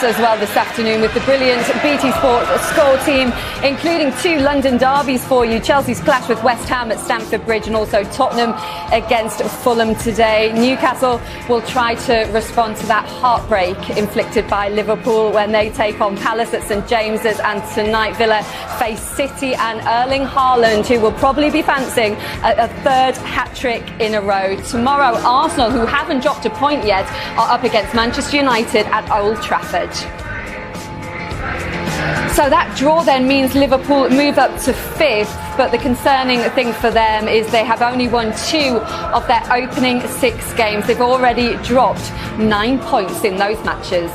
as well this afternoon with the brilliant BT Sport score team, including 2 London derbies for you. Chelsea's clash with West Ham at Stamford Bridge and also Tottenham against Fulham today. Newcastle will try to respond to that heartbreak inflicted by Liverpool when they take on Palace at St James's, and tonight Villa face City and Erling Haaland, who will probably be fancying a third hat-trick in a row. Tomorrow, Arsenal, who haven't dropped a point yet, are up against Manchester United at Old Trafford. So that draw then means Liverpool move up to 5th, but the concerning thing for them is they have only won 2 of their opening 6 games. They've already dropped 9 points in those matches.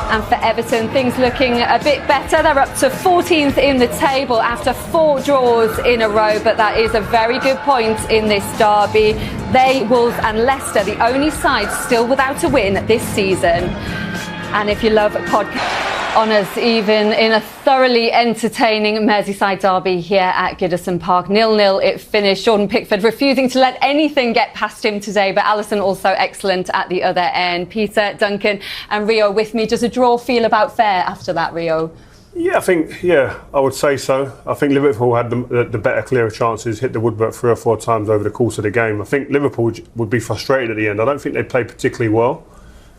And for Everton, things looking a bit better. They're up to 14th in the table after 4 draws in a row, but that is a very good point in this derby. They, Wolves and Leicester, the only side still without a win this season. And if you love podcast honours, even in a thoroughly entertaining Merseyside derby here at Goodison Park, 0-0 it finished. Jordan Pickford refusing to let anything get past him today, but Alisson also excellent at the other end. Peter, Duncan and Rio with me. Does a draw feel about fair after that, Rio? Yeah, I would say so. I think Liverpool had the better, clearer chances, hit the woodwork 3 or 4 times over the course of the game. I think Liverpool would be frustrated at the end. I don't think they played particularly well.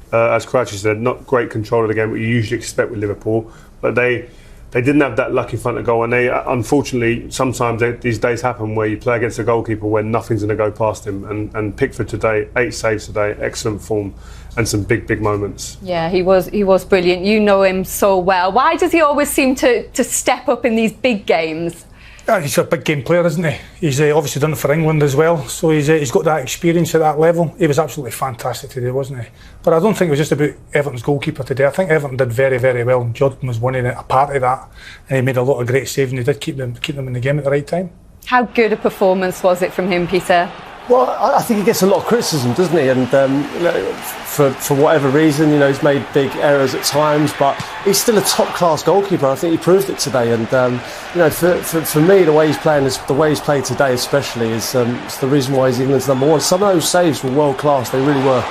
As Crouchy said, not great control of the game, what you usually expect with Liverpool, but they didn't have that luck in front of goal, and they unfortunately sometimes these days happen where you play against a goalkeeper when nothing's going to go past him, and Pickford today, 8 saves today, excellent form and some big moments. Yeah, he was brilliant. You know him so well. Why does he always seem to step up in these big games? He's a big game player, isn't he? He's obviously done it for England as well, so he's got that experience at that level. He was absolutely fantastic today, wasn't he? But I don't think it was just about Everton's goalkeeper today. I think Everton did very well, and Jordan was winning a part of that, and he made a lot of great saves, and he did keep them in the game at the right time. How good a performance was it from him, Peter? Well, I think he gets a lot of criticism, doesn't he? And for whatever reason, he's made big errors at times, but he's still a top-class goalkeeper. I think he proved it today. And for me, the way he's played today, especially, is the reason why he's England's number 1. Some of those saves were world-class. They really were.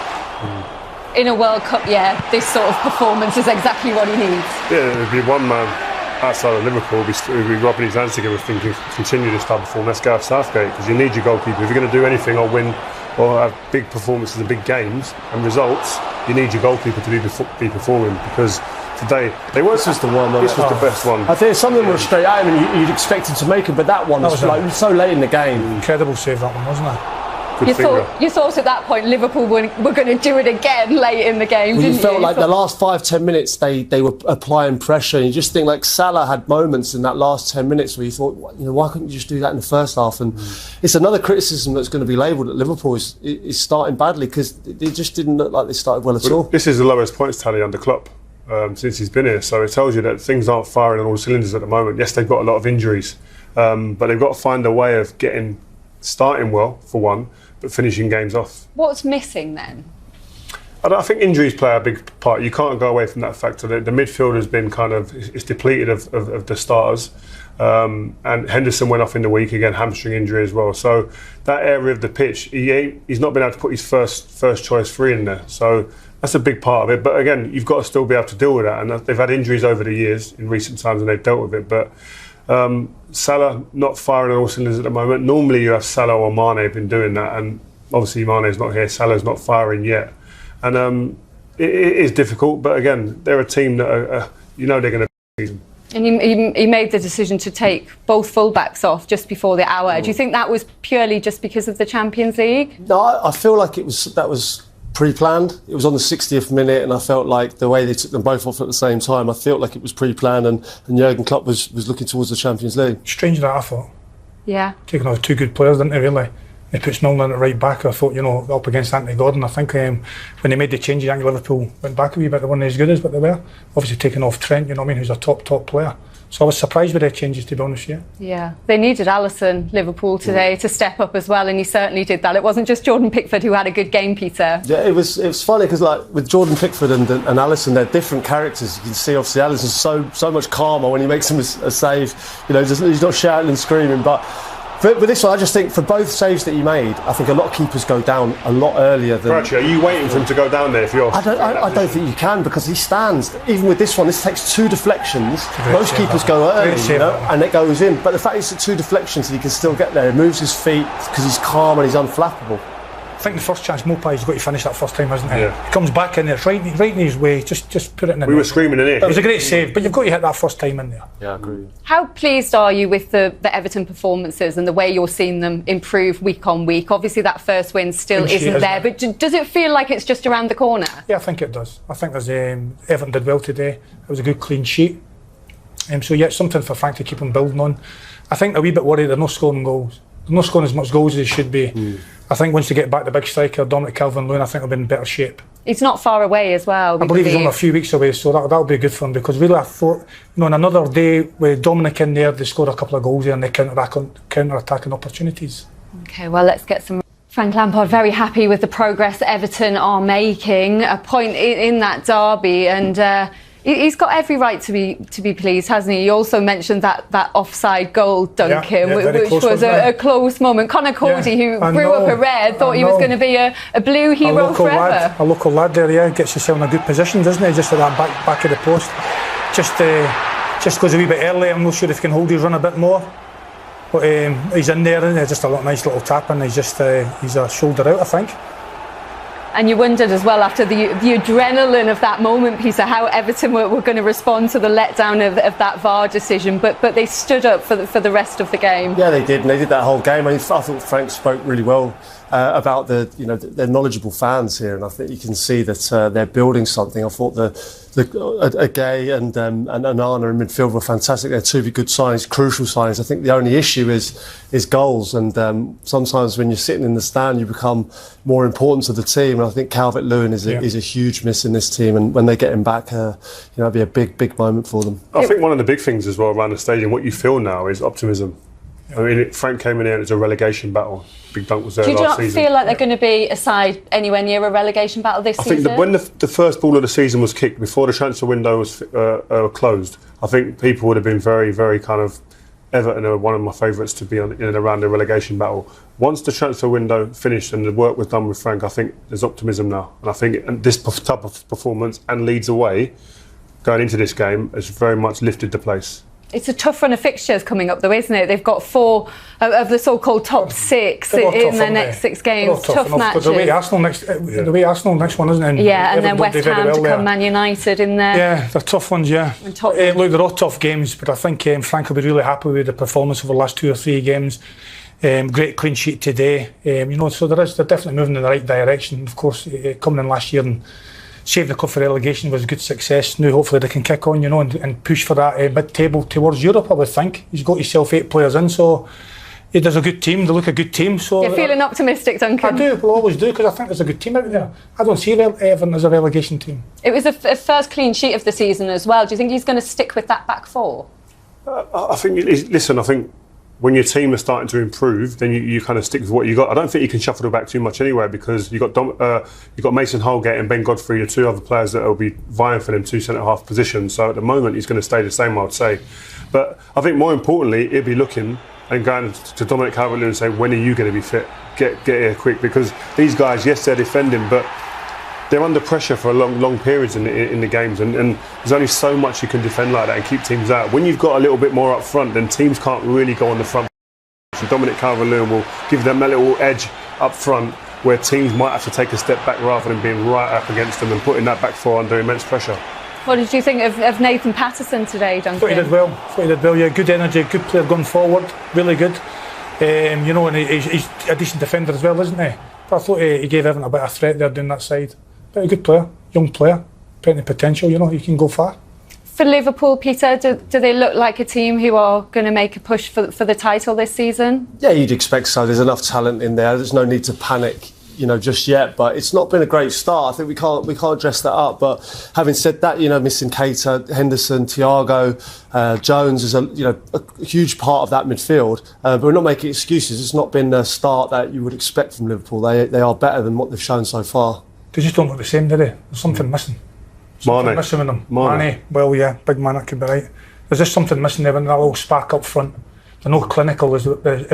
In a World Cup, this sort of performance is exactly what he needs. Yeah, it'd be one man outside of Liverpool would be rubbing his hands together thinking, continue this type of form, let's go off Southgate, because you need your goalkeeper. If you're going to do anything or win or have big performances in big games and results, you need your goalkeeper to be performing, because today they weren't. This was the one. This was the best one. I think some of them were straight at him and you'd expect him to make it, but that one was like so late in the game. Incredible save, that one, wasn't it? You thought at that point Liverpool were going to do it again late in the game, didn't you? You felt like the last 5-10 minutes they were applying pressure, and you just think like Salah had moments in that last 10 minutes where you thought, why couldn't you just do that in the first half? And it's another criticism that's going to be labelled at Liverpool is starting badly, because it just didn't look like they started well at all. This is the lowest points tally under Klopp since he's been here, so it tells you that things aren't firing on all cylinders at the moment. Yes, they've got a lot of injuries, but they've got to find a way of starting well, for one, but finishing games off. What's missing then? I think injuries play a big part. You can't go away from that factor. The midfield has been it's depleted of the starters. And Henderson went off in the week, again, hamstring injury as well. So that area of the pitch, he's not been able to put his first choice 3 in there. So that's a big part of it. But again, you've got to still be able to deal with that. And they've had injuries over the years in recent times, and they've dealt with it. But Salah not firing on all cylinders at the moment. Normally you have Salah or Mane been doing that, and obviously Mane's not here. Salah's not firing yet, and it is difficult. But again, they're a team that they're going to beat. And he made the decision to take both fullbacks off just before the hour. Do you think that was purely just because of the Champions League? No, I feel like that was pre-planned. It was on the 60th minute, and I felt like the way they took them both off at the same time, I felt like it was pre-planned, and Jurgen Klopp was looking towards the Champions League. Strange that, I thought. Yeah. Taking off 2 good players, didn't they, really? He puts Milner at right back. I thought, up against Anthony Gordon, I think when they made the changes, I think Liverpool went back a wee bit. They weren't as good as what they were. Obviously taking off Trent, who's a top player. So I was surprised with their changes, to be honest, Yeah, they needed Alisson, Liverpool, today to step up as well, and he certainly did that. It wasn't just Jordan Pickford who had a good game, Peter. Yeah, it was funny, because like with Jordan Pickford and Alisson, they're different characters. You can see, obviously, Alisson's so much calmer when he makes a save. He's not shouting and screaming, but With this one, I just think for both saves that he made, I think a lot of keepers go down a lot earlier than. Actually, are you waiting for him to go down there if you're? I don't think you can, because he stands. Even with this one, this takes 2 deflections. Most keepers go early, and it goes in. But the fact it's 2 deflections, he can still get there. He moves his feet because he's calm and he's unflappable. I think the first chance Mopai's got to finish that first time, hasn't he? Yeah. He comes back in there, it's right in his way. Just put it in there. We were screaming in here. It was a great save, but you've got to hit that first time in there. Yeah, I agree. How pleased are you with the Everton performances and the way you're seeing them improve week on week? Obviously, that first win still isn't there, but does it feel like it's just around the corner? Yeah, I think it does. I think there's Everton did well today. It was a good clean sheet. So yeah, it's something for Frank to keep on building on. I think they're a wee bit worried they're not scoring goals. They're not scoring as much goals as they should be. I think once they get back the big striker, Dominic Calvert-Lewin, I think they'll be in better shape. It's not far away as well. I believe he's only a few weeks away, so that'll be good for him, because really I thought, in another day with Dominic in there, they scored a couple of goals there and they counter-attacking opportunities. Okay, well, let's get some. Frank Lampard very happy with the progress Everton are making, a point in that derby, and he's got every right to be pleased, hasn't he? He also mentioned that offside goal, Duncan, which was a close moment. Conor Cody, who grew up a Red, thought he was going to be a blue hero forever. A local lad there, gets himself in a good position, doesn't he? Just at that back of the post. Just goes a wee bit early. I'm not sure if he can hold his run a bit more. But he's in there, and just a nice little tap, and he's a shoulder out, I think. And you wondered as well, after the adrenaline of that moment, Peter, how Everton were going to respond to the letdown of that VAR decision, but they stood up for the rest of the game. Yeah, they did, and they did that whole game. I thought Frank spoke really well about they're knowledgeable fans here, and I think you can see that they're building something. I thought the Gay and Onana in midfield were fantastic. They're 2 good signings, crucial signings. I think the only issue is goals, and sometimes when you're sitting in the stand, you become more important to the team. And I think Calvert-Lewin is a huge miss in this team, and when they get him back, it'll be a big moment for them. I think one of the big things as well around the stadium, what you feel now, is optimism. I mean, Frank came in here and it's a relegation battle. Big Dunk was there last season. Do you not feel like they're going to be a side anywhere near a relegation battle this season? I think when the first ball of the season was kicked, before the transfer window was closed, I think people would have been very, very kind of... Everton are one of my favourites to be in and around the relegation battle. Once the transfer window finished and the work was done with Frank, I think there's optimism now. And I think this type of performance and Leeds away, going into this game, has very much lifted the place. It's a tough run of fixtures coming up, though, isn't it? They've got 4 of the so-called top 6 in their next 6 games. Tough matches. The way Arsenal next one, isn't it? Yeah, and then West Ham to come Man United in there. Yeah, they're tough ones, yeah. Look, they're all tough games, but I think Frank will be really happy with the performance over the last 2 or 3 games. Great clean sheet today. So they're definitely moving in the right direction. Of course, coming in last year and saved the cup for relegation was a good success. Now hopefully they can kick on, and push for that mid-table towards Europe, I would think. He's got himself 8 players in, so there's a good team. They look a good team. So you're feeling optimistic, Duncan? I do, will always do, because I think there's a good team out there. I don't see Everton as a relegation team. It was a first clean sheet of the season as well. Do you think he's going to stick with that back 4? I think when your team is starting to improve, then you kind of stick with what you got. I don't think you can shuffle it back too much anyway, because you've got Mason Holgate and Ben Godfrey, the 2 other players that will be vying for them 2 centre-half positions. So at the moment, he's going to stay the same, I would say. But I think more importantly, he'll be looking and going to Dominic Calvert-Lewin and saying, when are you going to be fit? Get here quick, because these guys, yes, they're defending, but they're under pressure for long periods in the games, and there's only so much you can defend like that and keep teams out. When you've got a little bit more up front, then teams can't really go on the front. So Dominic Calvert-Lewin will give them that little edge up front, where teams might have to take a step back rather than being right up against them and putting that back 4 under immense pressure. What did you think of Nathan Patterson today, Duncan? I thought he did well. Yeah, good energy, good player going forward, really good. And he's a decent defender as well, isn't he? But I thought he gave Everton a bit of threat there down that side. Very good player, young player, plenty of potential, he can go far. For Liverpool, Peter, do they look like a team who are going to make a push for the title this season? Yeah, you'd expect so. There's enough talent in there. There's no need to panic, just yet. But it's not been a great start. I think we can't dress that up. But having said that, missing Keita, Henderson, Thiago, Jones is a huge part of that midfield. But we're not making excuses. It's not been the start that you would expect from Liverpool. They are better than what they've shown so far. They just don't look the same, do they? There's something missing. Something missing with them. Mane. Well, yeah, big man, that could be right. There's just something missing there, and that little spark up front. They're not clinical as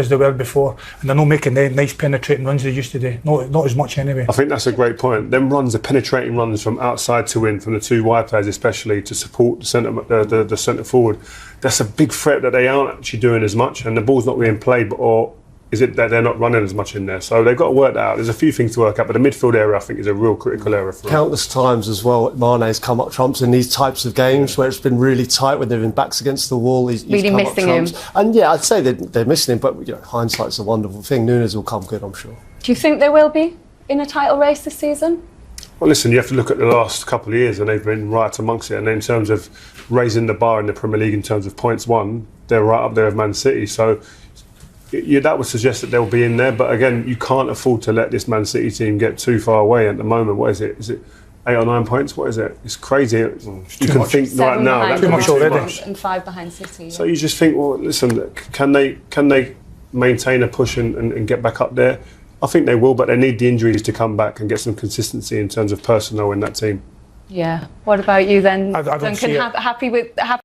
they were before, and they're not making the nice penetrating runs they used to do. Not as much anyway. I think that's a great point. Them runs, the penetrating runs from outside to in, from the two wide players especially, to support the centre forward. That's a big threat that they aren't actually doing as much, and the ball's not being played, or is it that they're not running as much in there? So they've got to work that out. There's a few things to work out, but the midfield area, I think, is a real critical area for them. Countless times as well, Mane's come up trumps in these types of games where it's been really tight, when they've been backs against the wall. He's really come missing up trumps. him. And yeah, I'd say they're missing him, but hindsight's a wonderful thing. Nunes will come good, I'm sure. Do you think they will be in a title race this season? Well, listen, you have to look at the last couple of years, and they've been right amongst it. And in terms of raising the bar in the Premier League, in terms of points won, they're right up there with Man City. So that would suggest that they'll be in there. But again, you can't afford to let this Man City team get too far away at the moment. What is it? Is it 8 or 9 points? What is it? It's crazy. You can think right now that could be too much. And 5 behind City. So you just think, well, listen, can they maintain a push and get back up there? I think they will, but they need the injuries to come back and get some consistency in terms of personnel in that team. Yeah. What about you then, I don't Duncan? see it. Happy with?